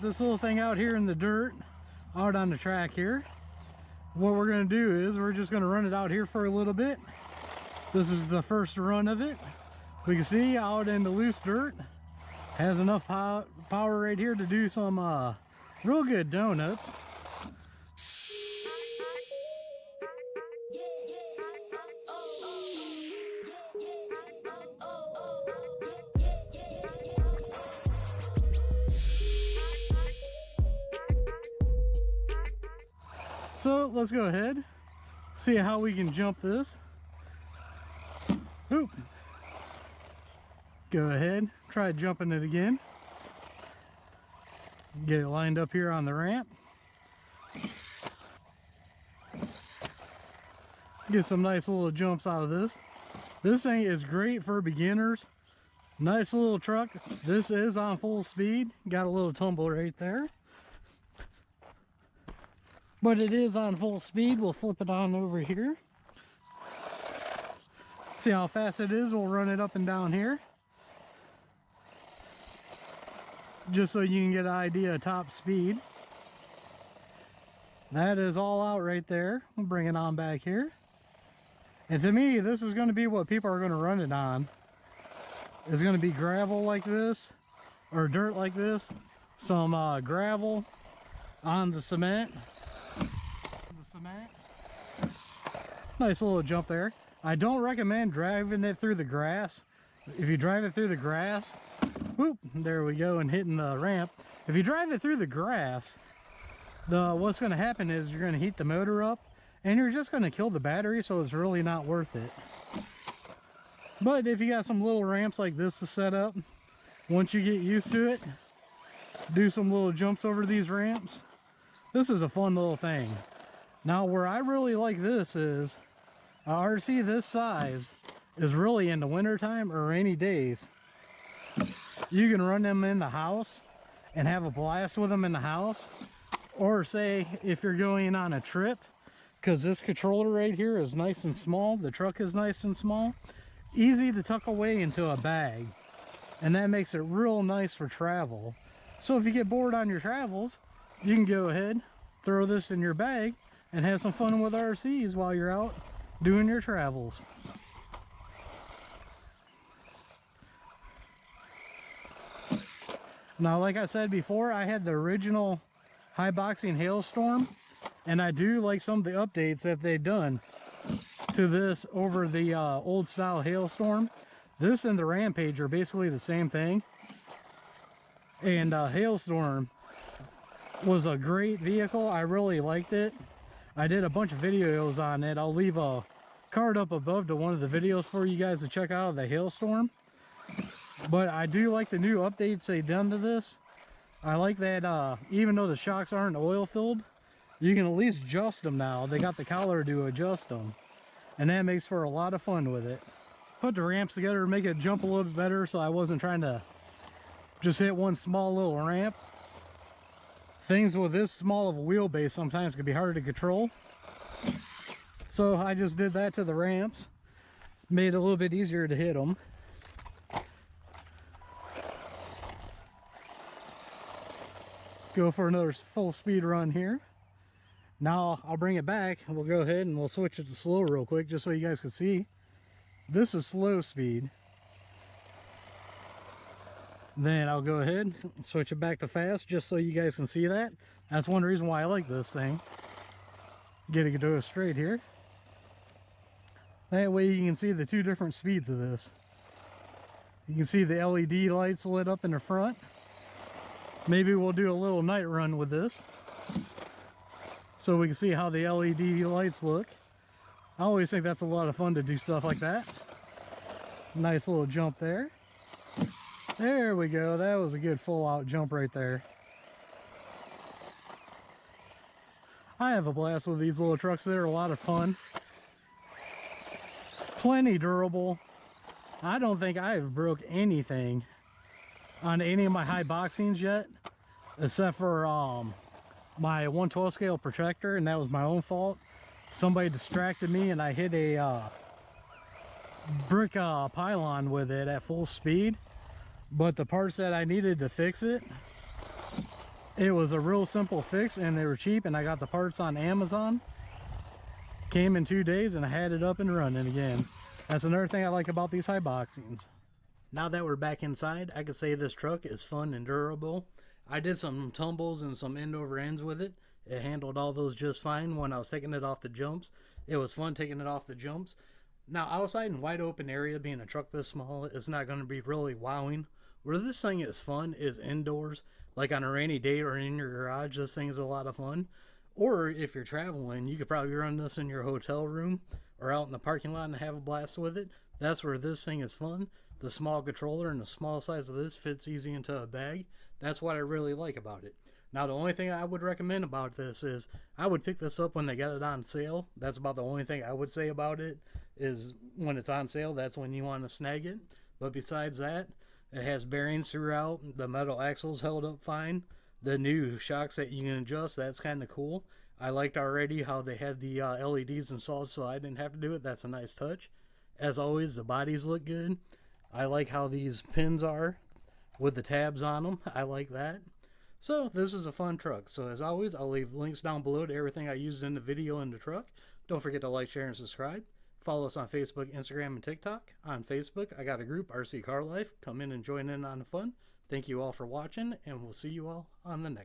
This little thing out here in the dirt, out on the track here. What we're going to do is we're just going to run it out here for a little bit. This is the first run of it. We can see out in the loose dirt, has enough power right here to do some real good donuts. So let's go ahead, see how we can jump this. Oop. Go ahead, try jumping it again. Get it lined up here on the ramp. Get some nice little jumps out of this. This thing is great for beginners. Nice little truck. This is on full speed. Got a little tumble right there, but it is on full speed. We'll flip it on over here. See how fast it is. We'll run it up and down here, just so you can get an idea of top speed. That is all out right there. We'll bring it on back here. And to me, this is going to be what people are going to run it on. It's going to be gravel like this, or dirt like this. Some gravel on the cement. Nice little jump there. I don't recommend driving it through the grass. If you drive it through the grass, whoop, there we go, and hitting the ramp. If you drive it through the grass, what's going to happen is you're going to heat the motor up, and you're just going to kill the battery, so it's really not worth it. But if you got some little ramps like this to set up, once you get used to it, do some little jumps over these ramps, this is a fun little thing. Now, where I really like this is a RC this size is really in the wintertime or rainy days. You can run them in the house and have a blast with them in the house. Or say if you're going on a trip, because this controller right here is nice and small, the truck is nice and small, easy to tuck away into a bag. And that makes it real nice for travel. So if you get bored on your travels, you can go ahead, throw this in your bag, and have some fun with RCs while you're out doing your travels. Now, like I said before, I had the original Haiboxing Hailstorm, and I do like some of the updates that they've done to this over the old style Hailstorm. This and the Rampage are basically the same thing, and Hailstorm was a great vehicle. I really liked it. I did a bunch of videos on it. I'll leave a card up above to one of the videos for you guys to check out of the Hailstorm. But I do like the new updates they've done to this. I like that even though the shocks aren't oil filled, you can at least adjust them now. They got the collar to adjust them, and that makes for a lot of fun with it. Put the ramps together to make it jump a little bit better, so I wasn't trying to just hit one small little ramp. Things with this small of a wheelbase sometimes can be hard to control. So I just did that to the ramps. Made it a little bit easier to hit them. Go for another full speed run here. Now I'll bring it back and we'll go ahead and we'll switch it to slow real quick just so you guys can see. This is slow speed. Then I'll go ahead and switch it back to fast just so you guys can see that. That's one reason why I like this thing. Getting it to go straight here. That way you can see the two different speeds of this. You can see the LED lights lit up in the front. Maybe we'll do a little night run with this, so we can see how the LED lights look. I always think that's a lot of fun to do stuff like that. Nice little jump there. There we go. That was a good full out jump right there. I have a blast with these little trucks. They're a lot of fun. Plenty durable. I don't think I've broke anything on any of my Haiboxings yet, except for my 1/12 scale protector, and that was my own fault. Somebody distracted me and I hit a brick pylon with it at full speed. But the parts that I needed to fix it, It was a real simple fix and they were cheap, and I got the parts on Amazon. Came in 2 days and I had it up and running again. That's another thing I like about these Haiboxings. Now that we're back inside, I could say this truck is fun and durable. I did some tumbles and some end over ends with it. It handled all those just fine when I was taking it off the jumps. It was fun taking it off the jumps. Now outside in wide open area, being a truck this small, it's not going to be really wowing. Where this thing is fun is indoors, like on a rainy day or in your garage. This thing is a lot of fun. Or if you're traveling, you could probably run this in your hotel room or out in the parking lot and have a blast with it. That's where this thing is fun. The small controller and the small size of this fits easy into a bag. That's what I really like about it. Now the only thing I would recommend about this is I would pick this up when they got it on sale. That's about the only thing I would say about it, is when it's on sale, that's when you want to snag it. But besides that, it has bearings throughout. The metal axles held up fine. The new shocks that you can adjust, that's kind of cool. I liked already how they had the LEDs installed, so I didn't have to do it. That's a nice touch. As always, the bodies look good. I like how these pins are with the tabs on them. I like that. So this is a fun truck. So as always, I'll leave links down below to everything I used in the video and the truck. Don't forget to like, share, and subscribe. Follow us on Facebook, Instagram, and TikTok. On Facebook, I got a group, RC Car Life. Come in and join in on the fun. Thank you all for watching, and we'll see you all on the next.